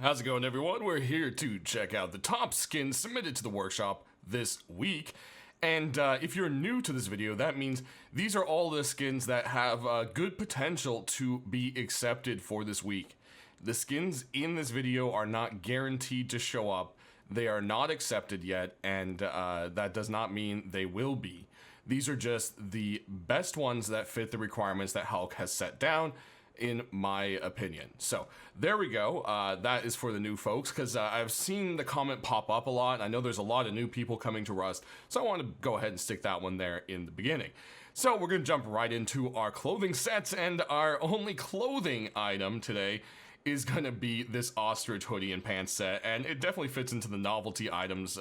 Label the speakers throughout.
Speaker 1: How's it going, everyone? We're here to check out the top skins submitted to the workshop this week. And if you're new to this video, that means these are all the skins that have good potential to be accepted for this week. The skins in this video are not guaranteed to show up. They are not accepted yet, and that does not mean they will be. These are just the best ones that fit the requirements that Hulk has set down, in my opinion. So there we go. That is for the new folks, because I've seen the comment pop up a lot, and I know there's a lot of new people coming to Rust, so I want to go ahead and stick that one there in the beginning. So we're going to jump right into our clothing sets, and our only clothing item today is going to be this ostrich hoodie and pants set, and it definitely fits into the novelty items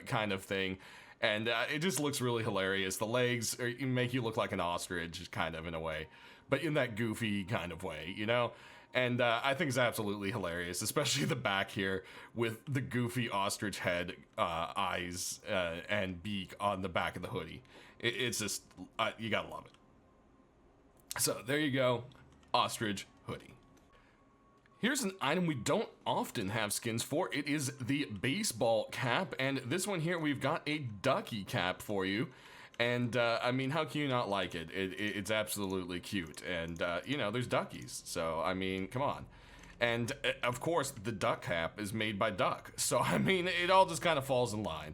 Speaker 1: kind of thing. And it just looks really hilarious. The legs make you look like an ostrich, kind of, in a way, but in that goofy kind of way, you know? And I think it's absolutely hilarious, especially the back here with the goofy ostrich head, eyes, and beak on the back of the hoodie. It's just, you gotta love it. So there you go, ostrich hoodie. Here's an item we don't often have skins for. It is the baseball cap, and this one here, we've got a ducky cap for you. And I mean, how can you not like it? It's absolutely cute, and you know, there's duckies, so I mean, come on. And of course, the duck cap is made by Duck, so I mean, it all just kind of falls in line.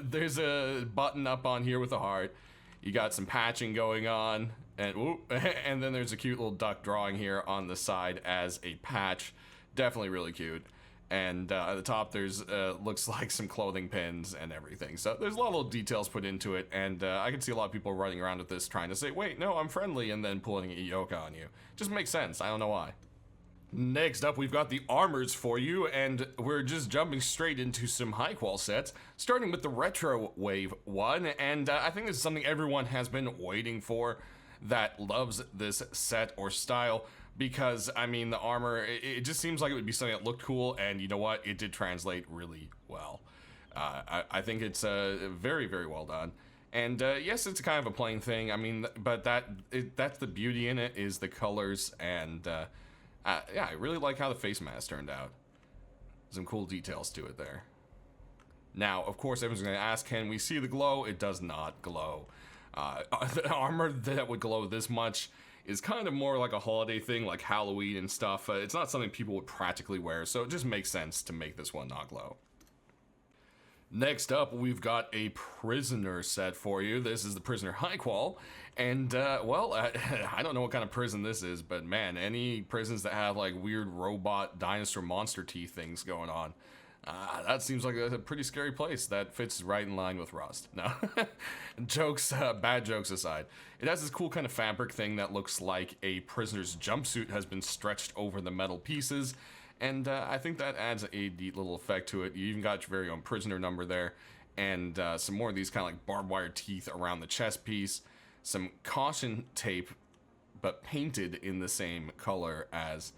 Speaker 1: There's a button up on here with a heart. You got some patching going on, and whoop, and then there's a cute little duck drawing here on the side as a patch. Definitely really cute. And at the top, there's looks like some clothing pins and everything. So there's a lot of little details put into it, and I can see a lot of people running around with this trying to say, wait, no, I'm friendly, and then pulling a yoke on you. Just makes sense. I don't know why. Next up, we've got the armors for you, and we're just jumping straight into some high-qual sets, starting with the Retrowave one, and I think this is something everyone has been waiting for that loves this set or style, because, I mean, the armor, it just seems like it would be something that looked cool, and you know what? It did translate really well. I think it's very, very well done. And yes, it's kind of a plain thing, I mean, but that's the beauty in it, is the colors, and yeah, I really like how the face mask turned out. Some cool details to it there. Now, of course, everyone's going to ask, can we see the glow? It does not glow. The armor that would glow this much is kind of more like a holiday thing, like Halloween and stuff. It's not something people would practically wear, so it just makes sense to make this one not glow. Next up, we've got a prisoner set for you. This is the prisoner high qual, and well, I don't know what kind of prison this is, but man, any prisons that have like weird robot dinosaur monster teeth things going on, that seems like a pretty scary place. That fits right in line with Rust. No, jokes, bad jokes aside, it has this cool kind of fabric thing that looks like a prisoner's jumpsuit has been stretched over the metal pieces. And I think that adds a neat little effect to it. You even got your very own prisoner number there, and some more of these kind of like barbed wire teeth around the chest piece, some caution tape, but painted in the same color as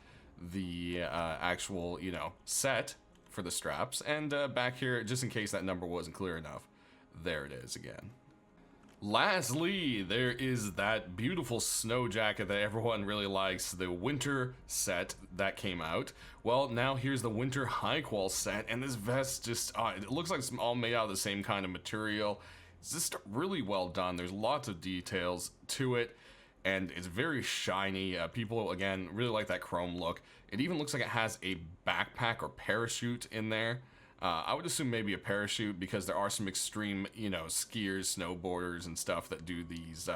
Speaker 1: the actual, you know, set for the straps. And back here, just in case that number wasn't clear enough, there it is again. Lastly, there is that beautiful snow jacket that everyone really likes, the winter set that came out. Well, now here's the winter high qual set, and this vest just, it looks like it's all made out of the same kind of material. It's just really well done. There's lots of details to it, and it's very shiny. People, again, really like that chrome look. It even looks like it has a backpack or parachute in there. I would assume maybe a parachute, because there are some extreme, you know, skiers, snowboarders and stuff that do these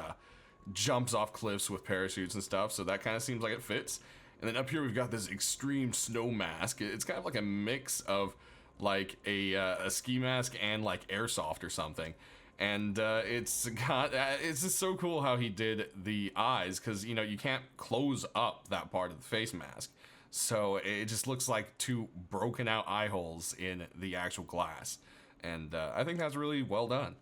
Speaker 1: jumps off cliffs with parachutes and stuff, so that kind of seems like it fits. And then up here we've got this extreme snow mask. It's kind of like a mix of like a ski mask and like airsoft or something. And it's just so cool how he did the eyes, because, you know, you can't close up that part of the face mask. So it just looks like two broken out eye holes in the actual glass. And I think that's really well done.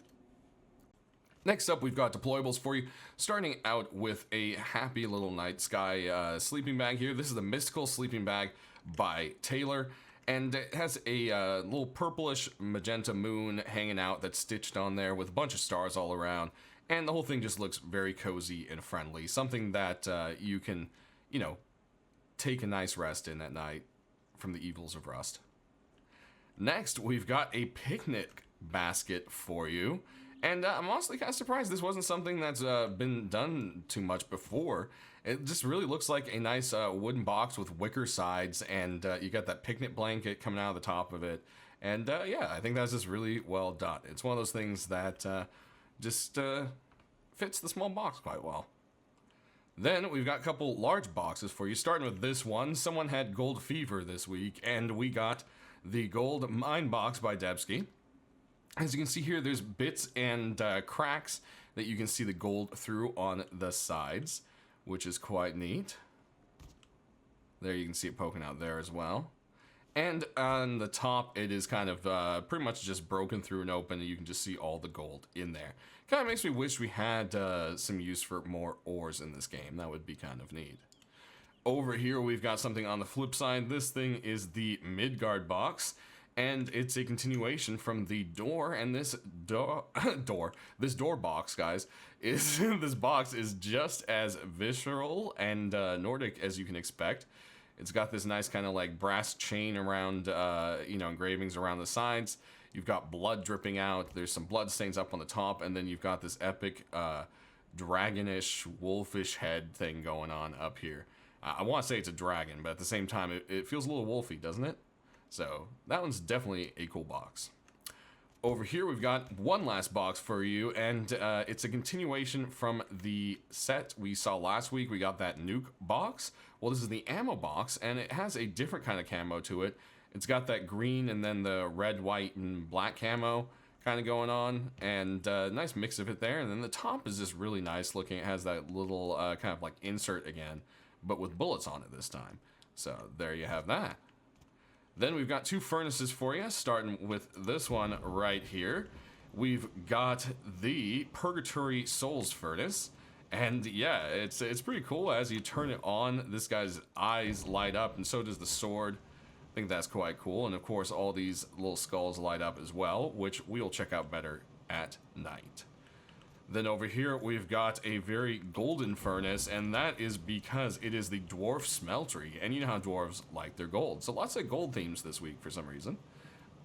Speaker 1: Next up, we've got deployables for you, starting out with a happy little night sky sleeping bag here. This is the Mystical Sleeping Bag by Taylor, and it has a little purplish magenta moon hanging out that's stitched on there with a bunch of stars all around, and the whole thing just looks very cozy and friendly. Something that you can, you know, take a nice rest in at night from the evils of rust. Next, we've got a picnic basket for you. And I'm honestly kind of surprised this wasn't something that's been done too much before. It just really looks like a nice wooden box with wicker sides, and you got that picnic blanket coming out of the top of it. And yeah, I think that's just really well done. It's one of those things that just fits the small box quite well. Then we've got a couple large boxes for you, starting with this one. Someone had gold fever this week, and we got the gold mine box by Debsky. As you can see here, there's bits and cracks that you can see the gold through on the sides, which is quite neat. There you can see it poking out there as well. And on the top, it is kind of pretty much just broken through and open, and you can just see all the gold in there. Kind of makes me wish we had some use for more ores in this game. That would be kind of neat. Over here, we've got something on the flip side. This thing is the Midgard box, and it's a continuation from the door. And this this door box, guys, is this box is just as visceral and Nordic as you can expect. It's got this nice kind of like brass chain around, engravings around the sides. You've got blood dripping out. There's some blood stains up on the top, and then you've got this epic dragonish, wolfish head thing going on up here. I want to say it's a dragon, but at the same time, it feels a little wolfy, doesn't it? So that one's definitely a cool box. Over here, we've got one last box for you, and it's a continuation from the set we saw last week. We got that nuke box. Well, this is the ammo box, and it has a different kind of camo to it. It's got that green and then the red, white, and black camo kind of going on, and nice mix of it there. And then the top is just really nice looking. It has that little kind of like insert again, but with bullets on it this time. So there you have that. Then we've got two furnaces for you, starting with this one right here. We've got the Purgatory Souls furnace, and yeah, it's pretty cool. As you turn it on, this guy's eyes light up, and so does the sword. I think that's quite cool, and of course all these little skulls light up as well, which we'll check out better at night. Then over here, we've got a very golden furnace, and that is because it is the dwarf smeltery, and you know how dwarves like their gold. So lots of gold themes this week for some reason.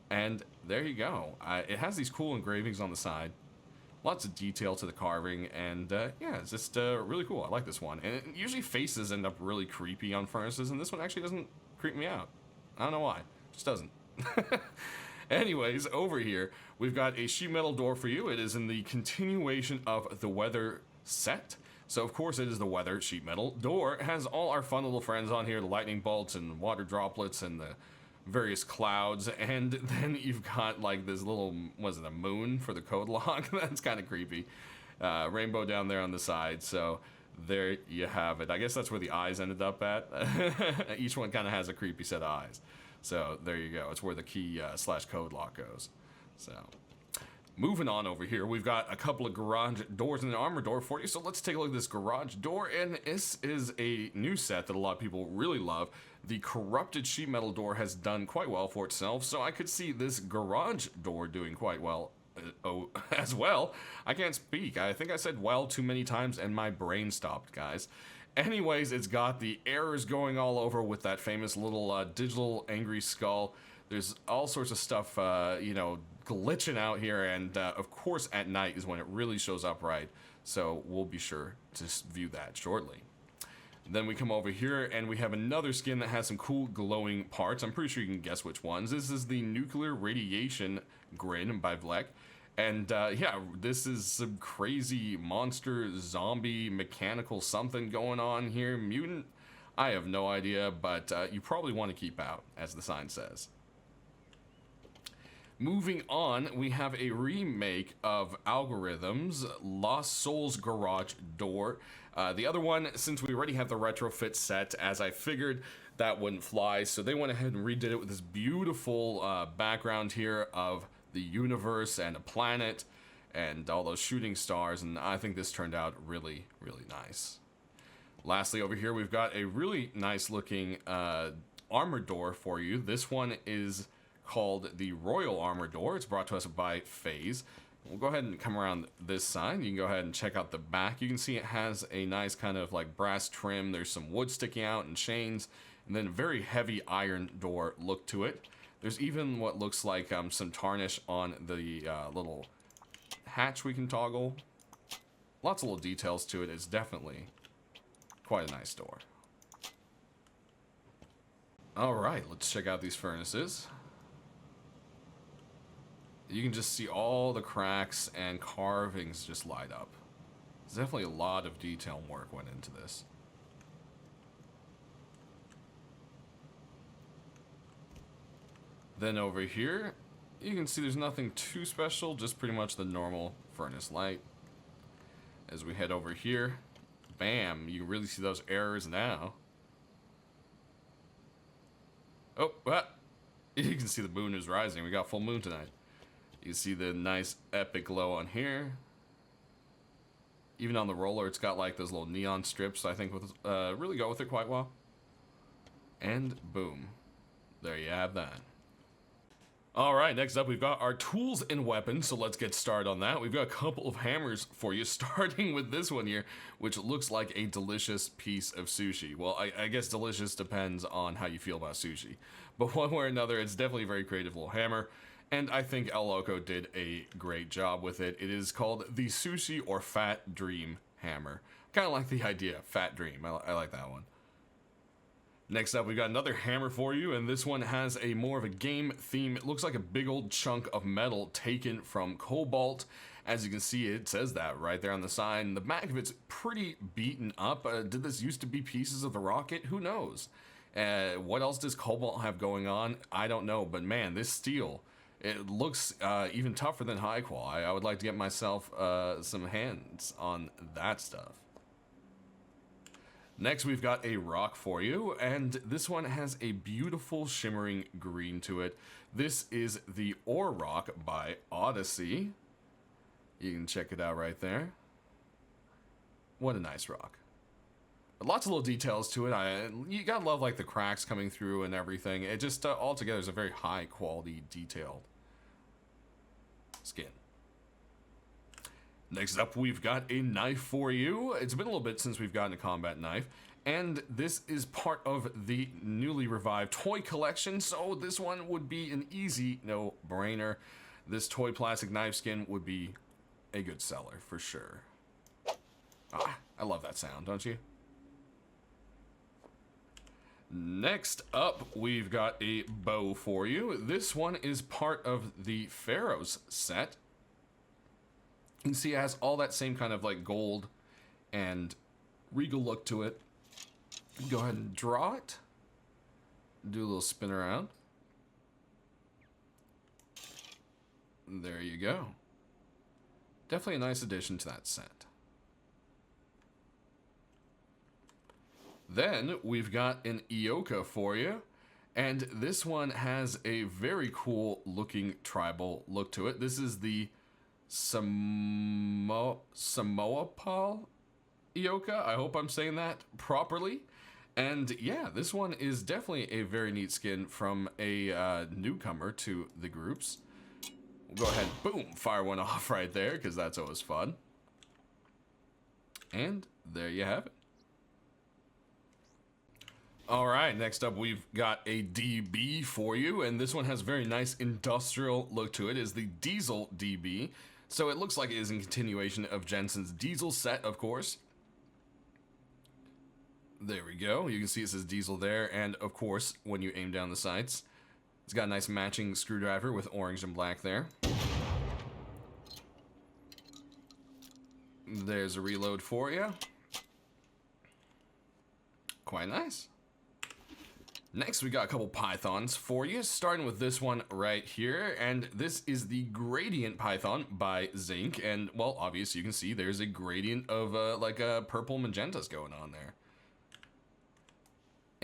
Speaker 1: And there you go. It has these cool engravings on the side. Lots of detail to the carving, and yeah, it's just really cool. I like this one. And usually faces end up really creepy on furnaces, and this one actually doesn't creep me out. I don't know why. It just doesn't. Anyways, over here, we've got a sheet metal door for you. It is in the continuation of the weather set. So, of course, it is the weather sheet metal door. It has all our fun little friends on here, the lightning bolts and water droplets and the various clouds. And then you've got, like, this little, was it a moon for the code log? That's kind of creepy. Rainbow down there on the side. So, there you have it. I guess that's where the eyes ended up at. Each one kind of has a creepy set of eyes. So there you go. It's where the key / code lock goes. So moving on over here, we've got a couple of garage doors and an armor door for you. So let's take a look at this garage door. And this is a new set that a lot of people really love. The corrupted sheet metal door has done quite well for itself. So I could see this garage door doing quite well as well. I can't speak. I think I said well too many times and my brain stopped, guys. Anyways, it's got the errors going all over with that famous little digital angry skull. There's all sorts of stuff, glitching out here. And, of course, at night is when it really shows up right. So we'll be sure to view that shortly. Then we come over here and we have another skin that has some cool glowing parts. I'm pretty sure you can guess which ones. This is the Nuclear Radiation Grin by Vlek. And yeah, this is some crazy monster, zombie, mechanical something going on here. Mutant? I have no idea, but you probably want to keep out, as the sign says. Moving on, we have a remake of Algorithm's Lost Souls Garage Door. The other one, since we already have the retrofit set, as I figured that wouldn't fly, so they went ahead and redid it with this beautiful background here of the universe and a planet and all those shooting stars, and I think this turned out really, really nice. Lastly, over here, we've got a really nice looking armor door for you. This one is called the Royal Armor Door. It's brought to us by FaZe. We'll go ahead and come around this side. You can go ahead and check out the back. You can see it has a nice kind of like brass trim. There's some wood sticking out and chains. and then very heavy iron door look to it. There's even what looks like some tarnish on the little hatch we can toggle. Lots of little details to it. It's definitely quite a nice door. Alright, let's check out these furnaces. You can just see all the cracks and carvings just light up. There's definitely a lot of detail and work went into this. Then over here, you can see there's nothing too special, just pretty much the normal furnace light. As we head over here, bam, you can really see those errors now. Oh, you can see the moon is rising. We got full moon tonight. You can see the nice epic glow on here. Even on the roller, it's got like those little neon strips. I think really go with it quite well. And boom, there you have that. Alright, next up we've got our tools and weapons, so let's get started on that. We've got a couple of hammers for you, starting with this one here, which looks like a delicious piece of sushi. Well, I guess delicious depends on how you feel about sushi. But one way or another, it's definitely a very creative little hammer, and I think El Loco did a great job with it. It is called the Sushi or Fat Dream Hammer. Kind of like the idea, Fat Dream. I like that one. Next up, we've got another hammer for you, and this one has a more of a game theme. It looks like a big old chunk of metal taken from cobalt. As you can see, it says that right there on the side. And the back of it's pretty beaten up. Did this used to be pieces of the rocket? Who knows? What else does cobalt have going on? I don't know, but man, this steel, it looks even tougher than high qual. I would like to get myself some hands on that stuff. Next, we've got a rock for you, and this one has a beautiful shimmering green to it. This is the Ore Rock by Odyssey. You can check it out right there. What a nice rock. But lots of little details to it. You gotta love like the cracks coming through and everything. It just altogether is a very high quality detailed skin. Next up, we've got a knife for you. It's been a little bit since we've gotten a combat knife, and this is part of the newly revived toy collection, so this one would be an easy no-brainer. This toy plastic knife skin would be a good seller, for sure. Ah, I love that sound, don't you? Next up, we've got a bow for you. This one is part of the Pharaoh's set. You can see it has all that same kind of like gold and regal look to it. Go ahead and draw it. Do a little spin around. There you go. Definitely a nice addition to that set. Then we've got an Ioka for you. And this one has a very cool looking tribal look to it. This is the Samoa Paul Ioka. I hope I'm saying that properly. And yeah, this one is definitely a very neat skin from a newcomer to the groups. We'll go ahead, boom, fire one off right there, because that's always fun. And there you have it. Alright, next up we've got a DB for you, and this one has a very nice industrial look to it. It is the Diesel DB. So it looks like it is in continuation of Jensen's Diesel set, of course. There we go. You can see it says Diesel there, and of course, when you aim down the sights, it's got a nice matching screwdriver with orange and black there. There's a reload for you. Quite nice. Next, we got a couple pythons for you, starting with this one right here, and this is the Gradient Python by Zinc, and, well, obviously you can see there's a gradient of, like, purple magentas going on there.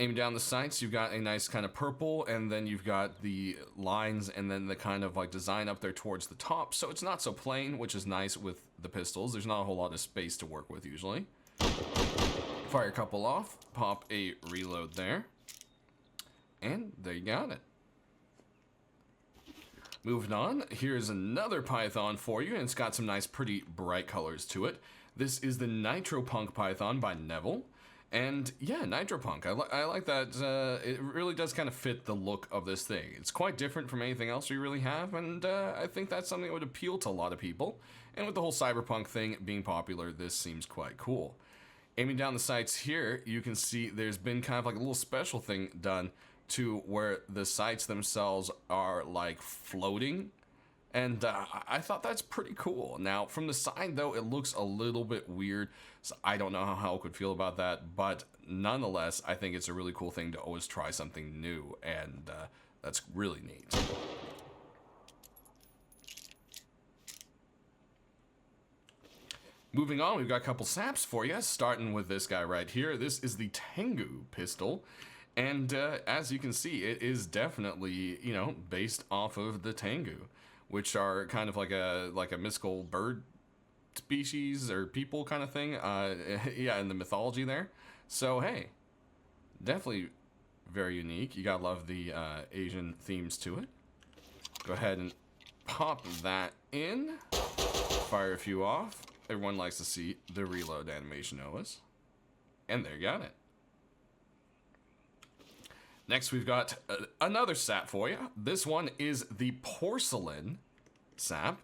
Speaker 1: Aiming down the sights, you've got a nice kind of purple, and then you've got the lines, and then the kind of, like, design up there towards the top, so it's not so plain, which is nice with the pistols. There's not a whole lot of space to work with, usually. Fire a couple off, pop a reload there. And there you got it. Moving on, here's another Python for you, and it's got some nice, pretty bright colors to it. This is the Nitro Punk Python by Neville. And yeah, Nitro Punk. I like that. It really does kind of fit the look of this thing. It's quite different from anything else we really have, and I think that's something that would appeal to a lot of people. And with the whole cyberpunk thing being popular, this seems quite cool. Aiming down the sights here, you can see there's been kind of like a little special thing done to where the sights themselves are like floating. And I thought that's pretty cool. Now, from the side, though, it looks a little bit weird. So I don't know how Hulk would feel about that. But nonetheless, I think it's a really cool thing to always try something new. And that's really neat. Moving on, we've got a couple saps for you. Starting with this guy right here. This is the Tengu Pistol. And as you can see, it is definitely, you know, based off of the Tengu, which are kind of like a mystical bird species or people kind of thing. Yeah, in the mythology there. So hey, definitely very unique. You gotta love the Asian themes to it. Go ahead and pop that in. Fire a few off. Everyone likes to see the reload animation always. And there you got it. Next, we've got another sap for you. This one is the Porcelain Sap,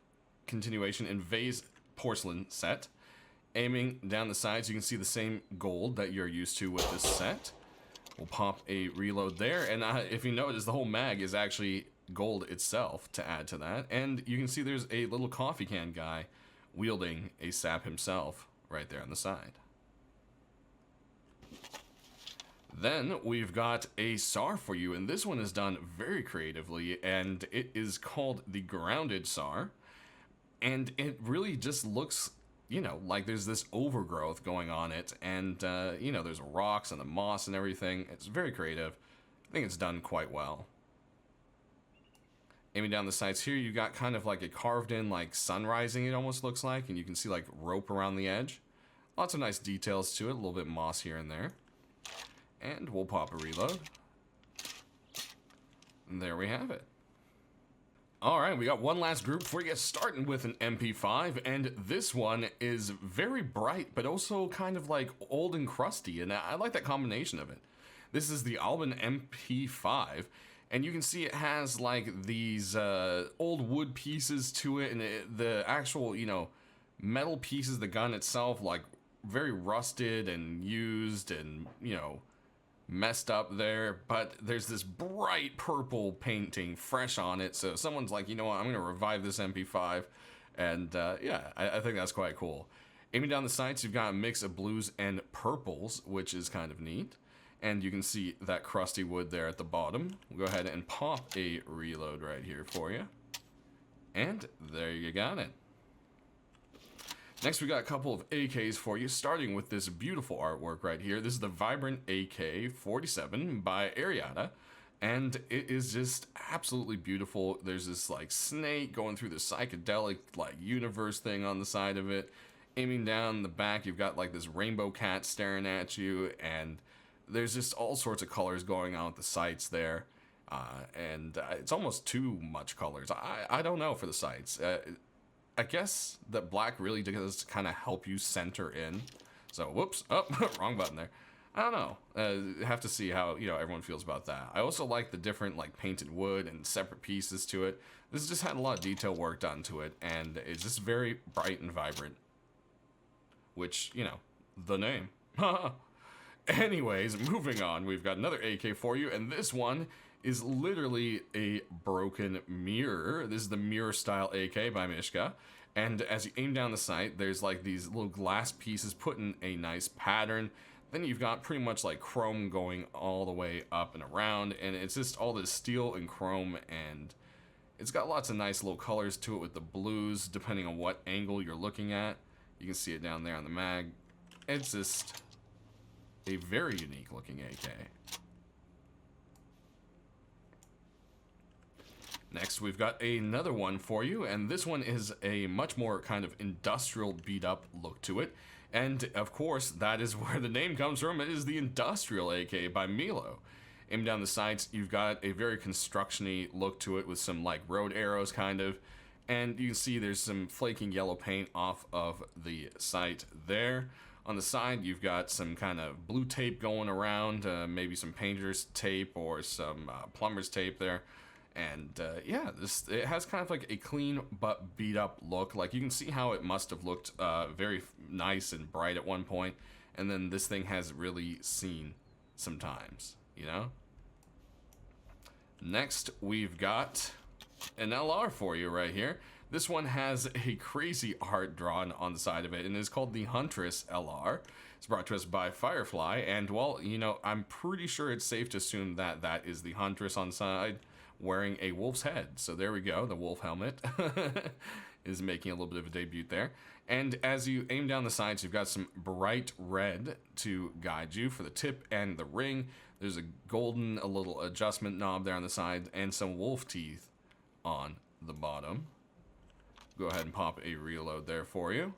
Speaker 1: continuation in Vase Porcelain set. Aiming down the sides, you can see the same gold that you're used to with this set. We'll pop a reload there, and if you notice, the whole mag is actually gold itself to add to that. And you can see there's a little coffee can guy wielding a sap himself right there on the side. Then we've got a SAR for you, and this one is done very creatively, and it is called the Grounded SAR. And it really just looks, you know, like there's this overgrowth going on it, and, you know, there's rocks and the moss and everything. It's very creative. I think it's done quite well. Aiming down the sides here, you got kind of like a carved in, like, sun rising, it almost looks like, and you can see, like, rope around the edge. Lots of nice details to it, a little bit moss here and there. And we'll pop a reload. And there we have it. Alright, we got one last group for you, starting with an MP5, and this one is very bright, but also kind of like old and crusty, and I like that combination of it. This is the Albany MP5, and you can see it has like these old wood pieces to it, and the actual, you know, metal pieces, the gun itself, like very rusted and used and, you know, messed up there, but there's this bright purple painting fresh on it, so someone's like, you know what, I'm gonna revive this MP5, and yeah, I think that's quite cool. Aiming down the sights, you've got a mix of blues and purples, which is kind of neat, and you can see that crusty wood there at the bottom. We'll go ahead and pop a reload right here for you, and there you got it. Next, we got a couple of AKs for you, starting with this beautiful artwork right here. This is the Vibrant AK-47 by Ariata, and it is just absolutely beautiful. There's this like snake going through the psychedelic like universe thing on the side of it. Aiming down the back, you've got like this rainbow cat staring at you, and there's just all sorts of colors going on with the sights there. And it's almost too much colors. I don't know for the sights. I guess that black really does kind of help you center in. So, whoops, oh, wrong button there. I don't know. Have to see how, you know, everyone feels about that. I also like the different, like, painted wood and separate pieces to it. This just had a lot of detail work done to it, and it's just very bright and vibrant. Which, you know, the name. Anyways, moving on, we've got another AK for you, and this one is literally a broken mirror. This is the Mirror Style AK by Mishka. And as you aim down the sight, there's like these little glass pieces put in a nice pattern. Then you've got pretty much like chrome going all the way up and around. And it's just all this steel and chrome. And it's got lots of nice little colors to it with the blues, depending on what angle you're looking at. You can see it down there on the mag. It's just a very unique looking AK. Next, we've got another one for you, and this one is a much more kind of industrial beat-up look to it. And, of course, that is where the name comes from. It is the Industrial AK by Milo. Aim down the sights, you've got a very construction-y look to it with some, like, road arrows, kind of. And you can see there's some flaking yellow paint off of the sight there. On the side, you've got some kind of blue tape going around, maybe some painter's tape or some plumber's tape there. And yeah, it has kind of like a clean but beat up look. Like you can see how it must have looked very nice and bright at one point, and then this thing has really seen some times, you know? Next, we've got an LR for you right here. This one has a crazy art drawn on the side of it, and it's called the Huntress LR. It's brought to us by Firefly, and well, you know, I'm pretty sure it's safe to assume that that is the Huntress on the side, wearing a wolf's head. So there we go, the wolf helmet is making a little bit of a debut there. And as you aim down the sides, you've got some bright red to guide you for the tip and the ring. There's a golden, a little adjustment knob there on the side, and some wolf teeth on the bottom. Go ahead and pop a reload there for you.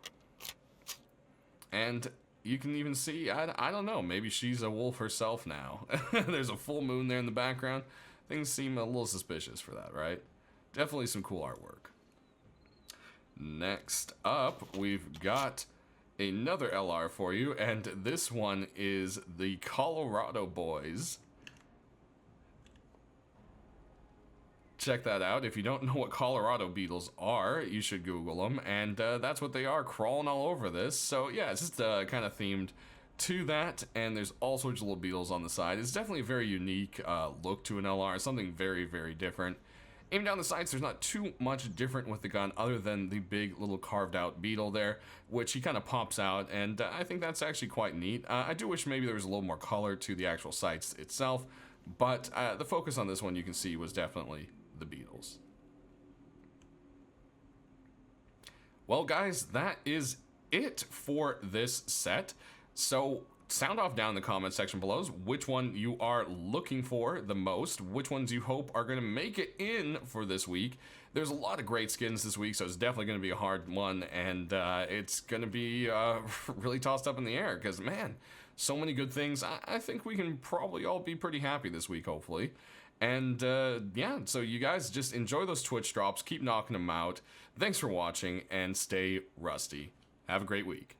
Speaker 1: And you can even see, I don't know, maybe she's a wolf herself now. There's a full moon there in the background. Things seem a little suspicious for that, right? Definitely some cool artwork. Next up, we've got another LR for you, and this one is the Colorado Boys. Check that out. If you don't know what Colorado beetles are, you should Google them, and that's what they are, crawling all over this. So yeah, it's just kind of themed to that, and there's all sorts of little beetles on the side. It's definitely a very unique look to an LR, something very, very different. Aim down the sights, there's not too much different with the gun other than the big little carved out beetle there, which he kind of pops out, and I think that's actually quite neat. I do wish maybe there was a little more color to the actual sights itself, but the focus on this one you can see was definitely the beetles. Well guys, that is it for this set. So sound off down in the comment section below which one you are looking for the most, which ones you hope are going to make it in for this week. There's a lot of great skins this week, so it's definitely going to be a hard one, and it's going to be really tossed up in the air because, man, so many good things. I think we can probably all be pretty happy this week, hopefully. And yeah, so you guys just enjoy those Twitch drops, keep knocking them out. Thanks for watching, and stay rusty. Have a great week.